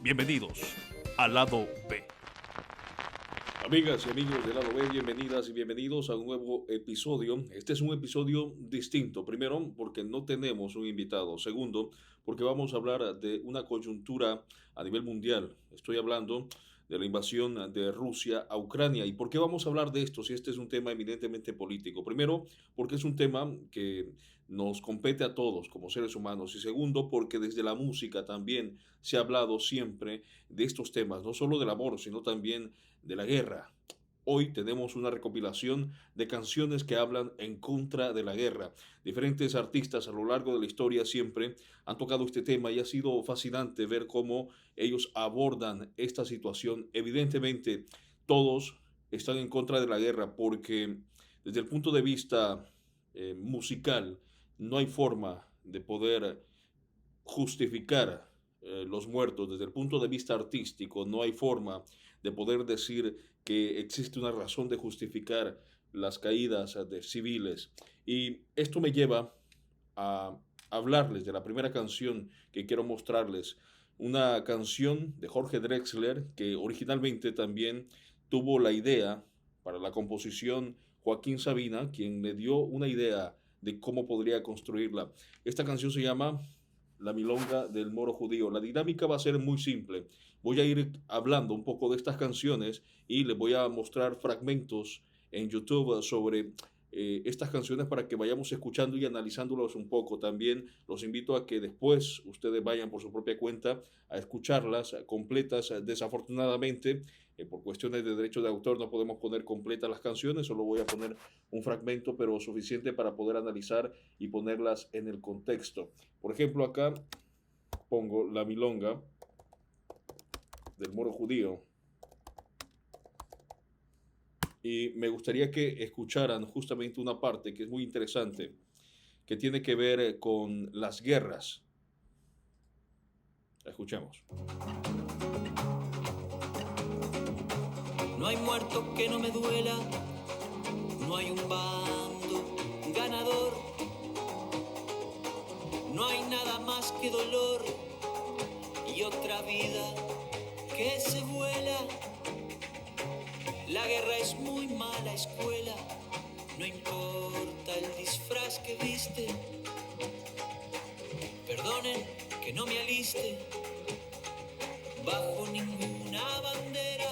Bienvenidos al lado B. Amigas y amigos del lado B, bienvenidas y bienvenidos a un nuevo episodio. Este es un episodio distinto. Primero, porque no tenemos un invitado. Segundo, porque vamos a hablar de una coyuntura a nivel mundial. Estoy hablando de la invasión de Rusia a Ucrania. ¿Y por qué vamos a hablar de esto si este es un tema eminentemente político? Primero, porque es un tema que nos compete a todos como seres humanos. Y segundo, porque desde la música también se ha hablado siempre de estos temas, no solo del amor, sino también de la guerra. Hoy tenemos una recopilación de canciones que hablan en contra de la guerra. Diferentes artistas a lo largo de la historia siempre han tocado este tema y ha sido fascinante ver cómo ellos abordan esta situación. Evidentemente, todos están en contra de la guerra porque desde el punto de vista musical no hay forma de poder justificar los muertos. Desde el punto de vista artístico no hay forma de poder decir que existe una razón de justificar las caídas de civiles. Y esto me lleva a hablarles de la primera canción que quiero mostrarles. Una canción de Jorge Drexler que originalmente también tuvo la idea para la composición Joaquín Sabina, quien le dio una idea de cómo podría construirla. Esta canción se llama La Milonga del Moro Judío. La dinámica va a ser muy simple. Voy a ir hablando un poco de estas canciones y les voy a mostrar fragmentos en YouTube sobre estas canciones para que vayamos escuchando y analizándolos un poco. También los invito a que después ustedes vayan por su propia cuenta a escucharlas completas. Desafortunadamente, por cuestiones de derecho de autor no podemos poner completas las canciones, solo voy a poner un fragmento, pero suficiente para poder analizar y ponerlas en el contexto. Por ejemplo, acá pongo La Milonga del Moro Judío. Y me gustaría que escucharan justamente una parte que es muy interesante, que tiene que ver con las guerras. La escuchemos. No hay muerto que no me duela, no hay un bando ganador, no hay nada más que dolor y otra vida que se vuela. La guerra es muy mala escuela, no importa el disfraz que viste. Perdonen que no me aliste bajo ninguna bandera.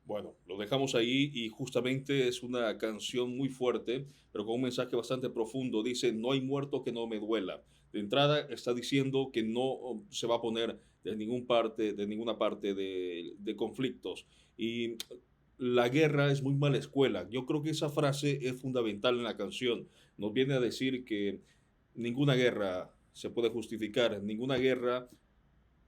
Bueno, lo dejamos ahí y justamente es una canción muy fuerte, pero con un mensaje bastante profundo. Dice, no hay muerto que no me duela. De entrada está diciendo que no se va a poner de ninguna parte de conflictos. Y la guerra es muy mala escuela. Yo creo que esa frase es fundamental en la canción. Nos viene a decir que ninguna guerra se puede justificar, ninguna guerra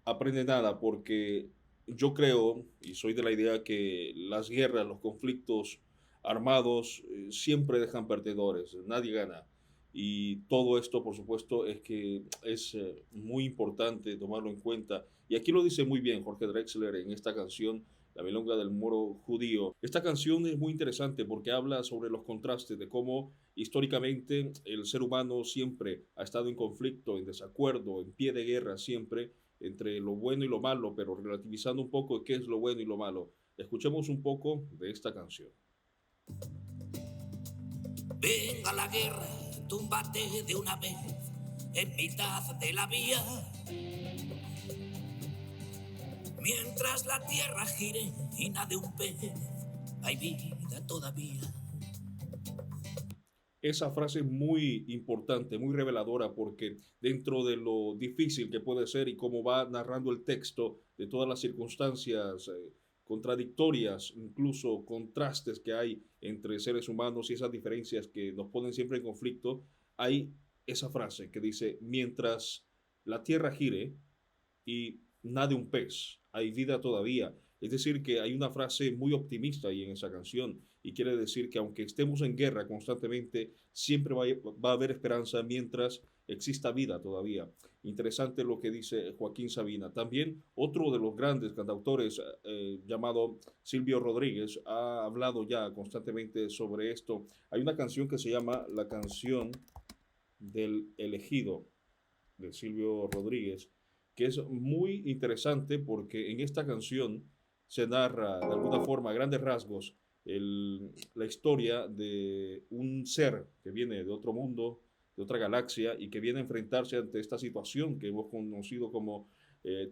aprende nada porque yo creo y soy de la idea que las guerras, los conflictos armados siempre dejan perdedores, nadie gana. Y todo esto, por supuesto, es que es muy importante tomarlo en cuenta. Y aquí lo dice muy bien Jorge Drexler en esta canción, La Milonga del Moro Judío. Esta canción es muy interesante porque habla sobre los contrastes de cómo históricamente el ser humano siempre ha estado en conflicto, en desacuerdo, en pie de guerra siempre entre lo bueno y lo malo, pero relativizando un poco qué es lo bueno y lo malo. Escuchemos un poco de esta canción. Venga la guerra, túmbate de una vez en mitad de la vía. Mientras la tierra gire y nade un pez, hay vida todavía. Esa frase es muy importante, muy reveladora, porque dentro de lo difícil que puede ser y cómo va narrando el texto de todas las circunstancias contradictorias, incluso contrastes que hay entre seres humanos y esas diferencias que nos ponen siempre en conflicto, hay esa frase que dice, mientras la tierra gire y nade un pez, hay vida todavía. Es decir, que hay una frase muy optimista ahí en esa canción y quiere decir que aunque estemos en guerra constantemente, siempre va a haber esperanza mientras exista vida todavía. Interesante lo que dice Joaquín Sabina. También otro de los grandes cantautores llamado Silvio Rodríguez ha hablado ya constantemente sobre esto. Hay una canción que se llama La canción del elegido de Silvio Rodríguez que es muy interesante porque en esta canción se narra de alguna forma, a grandes rasgos, la historia de un ser que viene de otro mundo, de otra galaxia y que viene a enfrentarse ante esta situación que hemos conocido como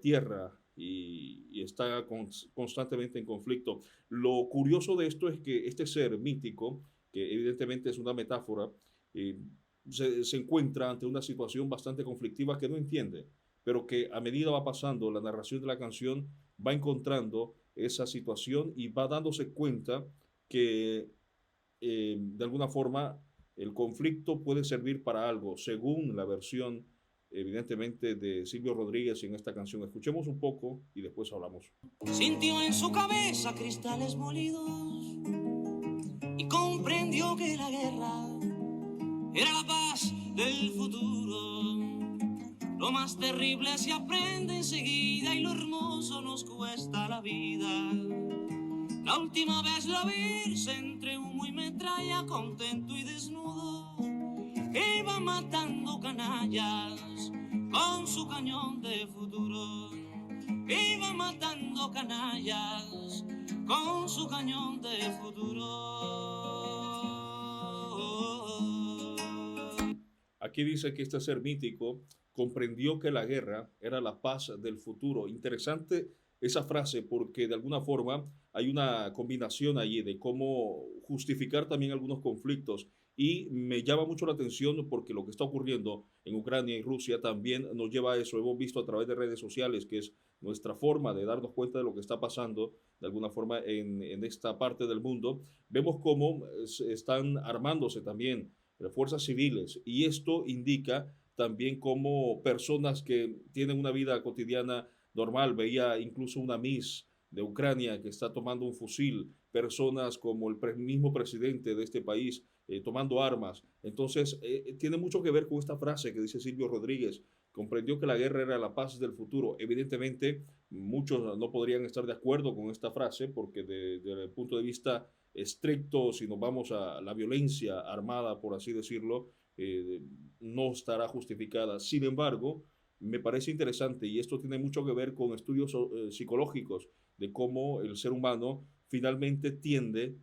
Tierra y está constantemente en conflicto. Lo curioso de esto es que este ser mítico, que evidentemente es una metáfora, eh, se encuentra ante una situación bastante conflictiva que no entiende, pero que a medida va pasando la narración de la canción va encontrando esa situación y va dándose cuenta que de alguna forma el conflicto puede servir para algo, según la versión evidentemente de Silvio Rodríguez en esta canción. Escuchemos un poco y después hablamos. Sintió en su cabeza cristales molidos y comprendió que la guerra era la paz del futuro. Lo más terrible se aprende enseguida y lo hermoso nos cuesta la vida. La última vez la vi entre humo y metralla, contento y desnudo, iba matando canallas con su cañón de futuro. Iba matando canallas con su cañón de futuro. Aquí dice que este ser mítico comprendió que la guerra era la paz del futuro. Interesante esa frase porque de alguna forma hay una combinación allí de cómo justificar también algunos conflictos y me llama mucho la atención porque lo que está ocurriendo en Ucrania y Rusia también nos lleva a eso. Hemos visto a través de redes sociales que es nuestra forma de darnos cuenta de lo que está pasando de alguna forma en esta parte del mundo. Vemos cómo están armándose también fuerzas civiles y esto indica también cómo personas que tienen una vida cotidiana normal, veía incluso una Miss de Ucrania que está tomando un fusil, personas como el mismo presidente de este país tomando armas. Entonces, tiene mucho que ver con esta frase que dice Silvio Rodríguez, comprendió que la guerra era la paz del futuro. Evidentemente, muchos no podrían estar de acuerdo con esta frase porque desde el punto de vista estricto, si nos vamos a la violencia armada, por así decirlo, no estará justificada. Sin embargo, me parece interesante y esto tiene mucho que ver con estudios psicológicos de cómo el ser humano finalmente tiende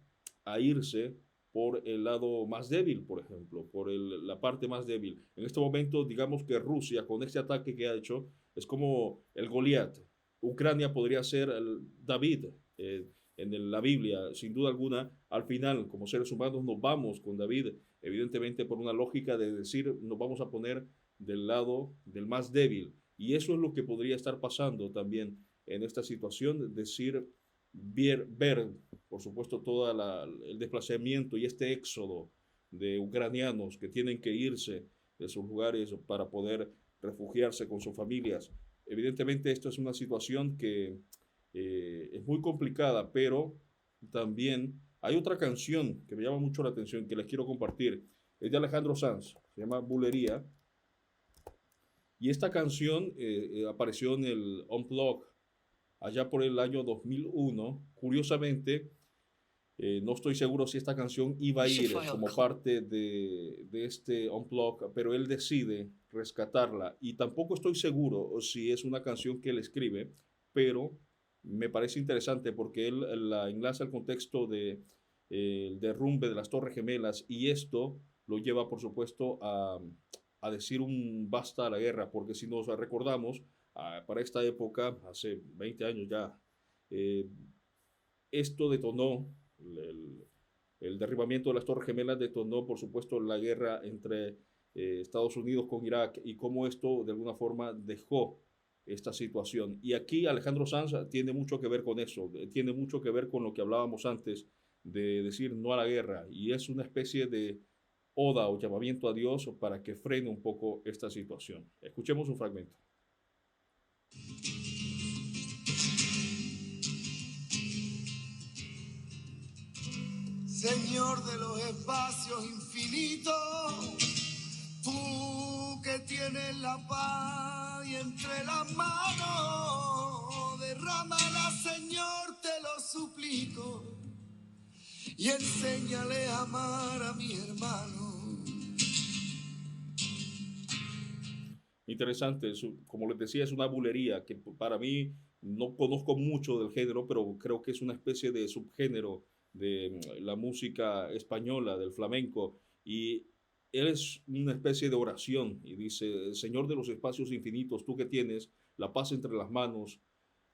a irse por el lado más débil, por ejemplo, por la parte más débil. En este momento, digamos que Rusia, con este ataque que ha hecho, es como el Goliat. Ucrania podría ser el David en la Biblia, sin duda alguna. Al final, como seres humanos, nos vamos con David, evidentemente por una lógica de decir, nos vamos a poner del lado del más débil. Y eso es lo que podría estar pasando también en esta situación, decir, ver por supuesto, todo el desplazamiento y este éxodo de ucranianos que tienen que irse de sus lugares para poder refugiarse con sus familias. Evidentemente, esto es una situación que es muy complicada, pero también hay otra canción que me llama mucho la atención que les quiero compartir. Es de Alejandro Sanz, se llama Bulería. Y esta canción apareció en el Unplugged allá por el año 2001. Curiosamente, no estoy seguro si esta canción iba a ir como parte de este Unplugged, pero él decide rescatarla. Y tampoco estoy seguro si es una canción que él escribe, pero me parece interesante porque él la enlaza al contexto de el derrumbe de las Torres Gemelas y esto lo lleva, por supuesto, a decir un basta a la guerra, porque si nos recordamos, para esta época, hace 20 años ya, esto detonó, el derribamiento de las Torres Gemelas detonó, por supuesto, la guerra entre Estados Unidos con Irak y cómo esto de alguna forma dejó esta situación. Y aquí Alejandro Sanz tiene mucho que ver con eso, tiene mucho que ver con lo que hablábamos antes de decir no a la guerra y es una especie de oda o llamamiento a Dios para que frene un poco esta situación. Escuchemos un fragmento. Señor de los espacios infinitos, tú que tienes la paz y entre las manos, derrámala, Señor, te lo suplico, y enséñale a amar a mi hermano. Interesante, como les decía, es una bulería que para mí no conozco mucho del género, pero creo que es una especie de subgénero de la música española, del flamenco, y él es una especie de oración y dice, Señor de los espacios infinitos, tú que tienes la paz entre las manos,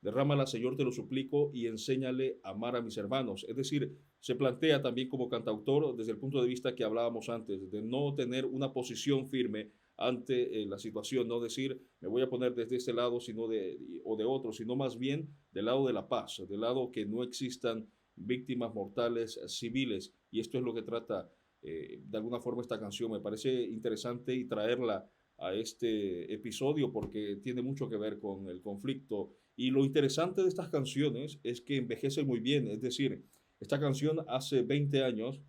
derrámala, Señor, te lo suplico, y enséñale a amar a mis hermanos. Es decir, se plantea también como cantautor desde el punto de vista que hablábamos antes, de no tener una posición firme ante la situación, no decir me voy a poner desde este lado o de otro, sino más bien del lado de la paz, del lado que no existan víctimas mortales civiles. Y esto es lo que trata de alguna forma esta canción. Me parece interesante y traerla a este episodio porque tiene mucho que ver con el conflicto. Y lo interesante de estas canciones es que envejecen muy bien, es decir, esta canción hace 20 años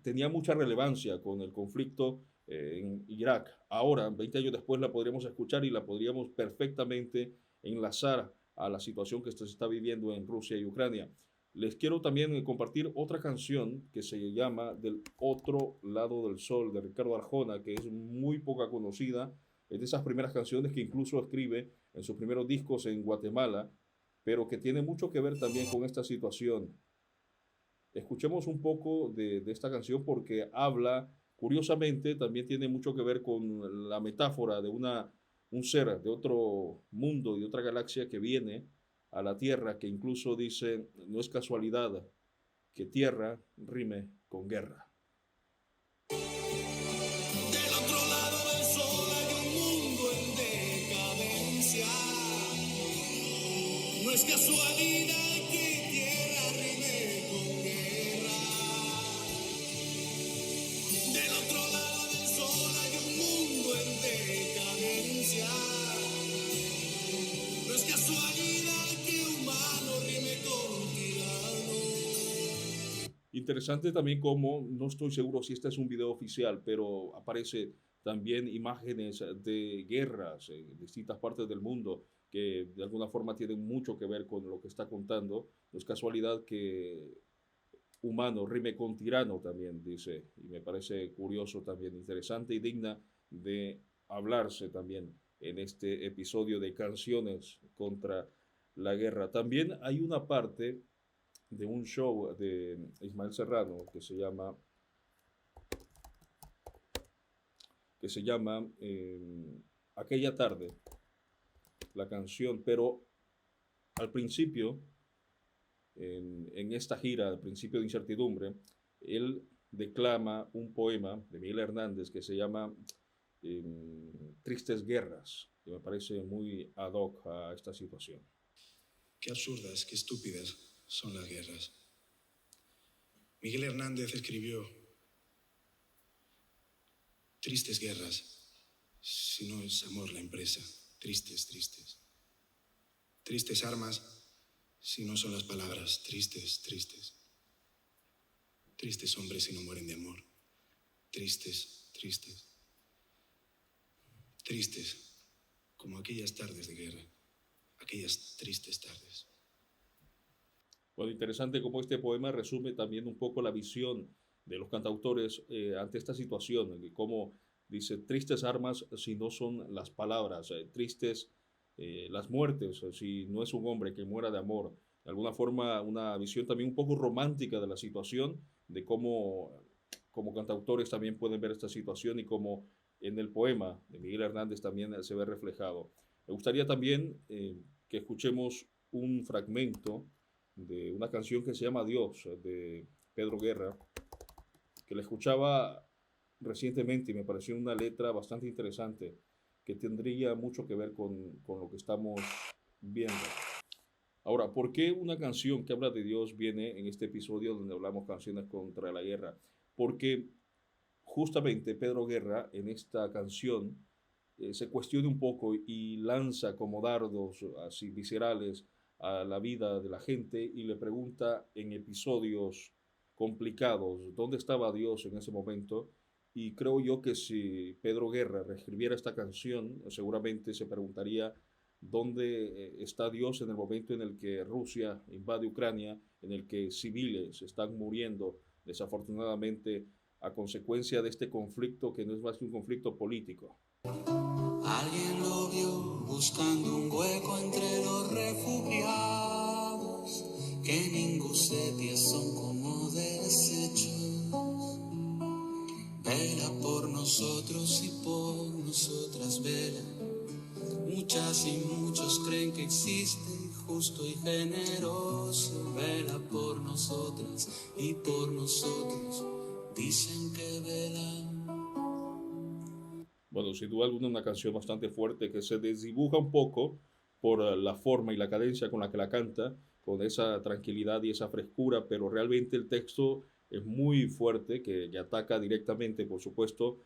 tenía mucha relevancia con el conflicto en Irak. Ahora, 20 años después, la podríamos escuchar y la podríamos perfectamente enlazar a la situación que se está viviendo en Rusia y Ucrania. Les quiero también compartir otra canción que se llama Del otro lado del sol, de Ricardo Arjona, que es muy poca conocida. Es de esas primeras canciones que incluso escribe en sus primeros discos en Guatemala, pero que tiene mucho que ver también con esta situación. Escuchemos un poco de esta canción porque habla, curiosamente, también tiene mucho que ver con la metáfora de un ser de otro mundo y de otra galaxia que viene a la Tierra, que incluso dice, no es casualidad que tierra rime con guerra. Del otro lado del sol hay un mundo en decadencia. No es casualidad que tierra rime con guerra. Del otro lado del sol hay un mundo en decadencia. No es casualidad que humano rime con tirano. Interesante también como, no estoy seguro si este es un video oficial, pero aparece también imágenes de guerras en distintas partes del mundo que de alguna forma tienen mucho que ver con lo que está contando. No es casualidad que humano rime con tirano también, dice, y me parece curioso también, interesante y digna de hablarse también en este episodio de canciones contra la guerra. También hay una parte de un show de Ismael Serrano que se llama Aquella tarde, la canción, pero al principio, en esta gira, al principio de Incertidumbre, él declama un poema de Miguel Hernández que se llama Tristes Guerras, que me parece muy ad hoc a esta situación. Qué absurdas, qué estúpidas son las guerras. Miguel Hernández escribió: tristes guerras, si no es amor la empresa. Tristes, tristes. Tristes armas, si no son las palabras. Tristes, tristes. Tristes hombres si no mueren de amor. Tristes, tristes. Tristes, como aquellas tardes de guerra. Aquellas tristes tardes. Bueno, interesante cómo este poema resume también un poco la visión de los cantautores ante esta situación, de cómo dice, tristes armas si no son las palabras, tristes las muertes, si no es un hombre que muera de amor. De alguna forma, una visión también un poco romántica de la situación, de cómo como cantautores también pueden ver esta situación y cómo en el poema de Miguel Hernández también se ve reflejado. Me gustaría también que escuchemos un fragmento de una canción que se llama Dios, de Pedro Guerra, que la escuchaba recientemente y me pareció una letra bastante interesante que tendría mucho que ver con lo que estamos viendo. Ahora, ¿por qué una canción que habla de Dios viene en este episodio donde hablamos canciones contra la guerra? Porque justamente Pedro Guerra en esta canción se cuestiona un poco y lanza como dardos así viscerales a la vida de la gente y le pregunta en episodios complicados dónde estaba Dios en ese momento. Y creo yo que si Pedro Guerra reescribiera esta canción, seguramente se preguntaría dónde está Dios en el momento en el que Rusia invade Ucrania, en el que civiles están muriendo desafortunadamente a consecuencia de este conflicto que no es más que un conflicto político. A Alguien lo vio buscando un hueco entre los refugiados, que en Ingusetia son como desechos. Vela por nosotros y por nosotras, vela. Muchas y muchos creen que existe justo y generoso. Vela por nosotras y por nosotros, dicen que velan. Bueno, sin duda alguna una canción bastante fuerte que se desdibuja un poco por la forma y la cadencia con la que la canta, con esa tranquilidad y esa frescura, pero realmente el texto es muy fuerte, que ataca directamente, por supuesto,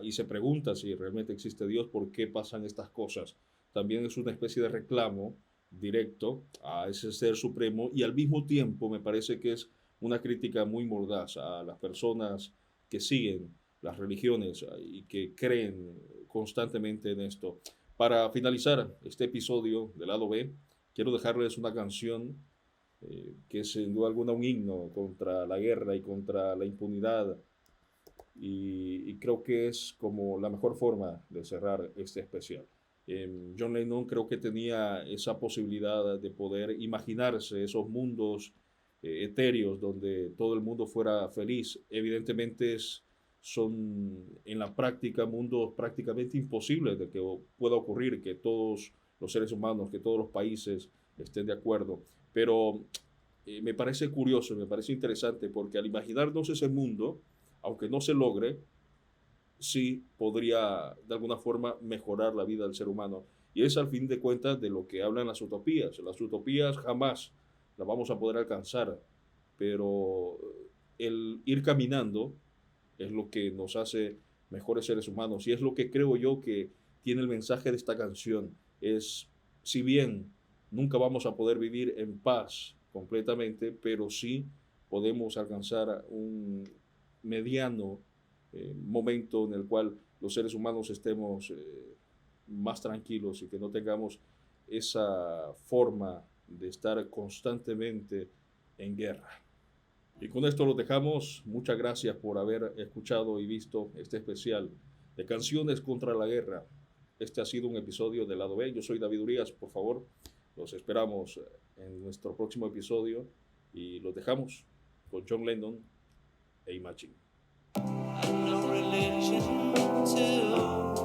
y se pregunta si realmente existe Dios, por qué pasan estas cosas. También es una especie de reclamo directo a ese ser supremo y al mismo tiempo me parece que es una crítica muy mordaz a las personas que siguen las religiones y que creen constantemente en esto. Para finalizar este episodio del lado B, quiero dejarles una canción que es sin duda alguna un himno contra la guerra y contra la impunidad y creo que es como la mejor forma de cerrar este especial. John Lennon creo que tenía esa posibilidad de poder imaginarse esos mundos etéreos donde todo el mundo fuera feliz. Evidentemente son en la práctica mundos prácticamente imposibles de que pueda ocurrir, que todos los seres humanos, que todos los países estén de acuerdo. Pero me parece curioso, me parece interesante, porque al imaginarnos ese mundo, aunque no se logre, sí podría de alguna forma mejorar la vida del ser humano. Y es al fin de cuentas de lo que hablan las utopías. Las utopías jamás las vamos a poder alcanzar, pero el ir caminando es lo que nos hace mejores seres humanos. Y es lo que creo yo que tiene el mensaje de esta canción. Es, si bien nunca vamos a poder vivir en paz completamente, pero sí podemos alcanzar un mediano momento en el cual los seres humanos estemos más tranquilos y que no tengamos esa forma de estar constantemente en guerra. Y con esto lo dejamos. Muchas gracias por haber escuchado y visto este especial de Canciones contra la Guerra. Este ha sido un episodio del lado B. Yo soy David Urias. Por favor, los esperamos en nuestro próximo episodio y los dejamos con John Lennon e Imagine. No religion to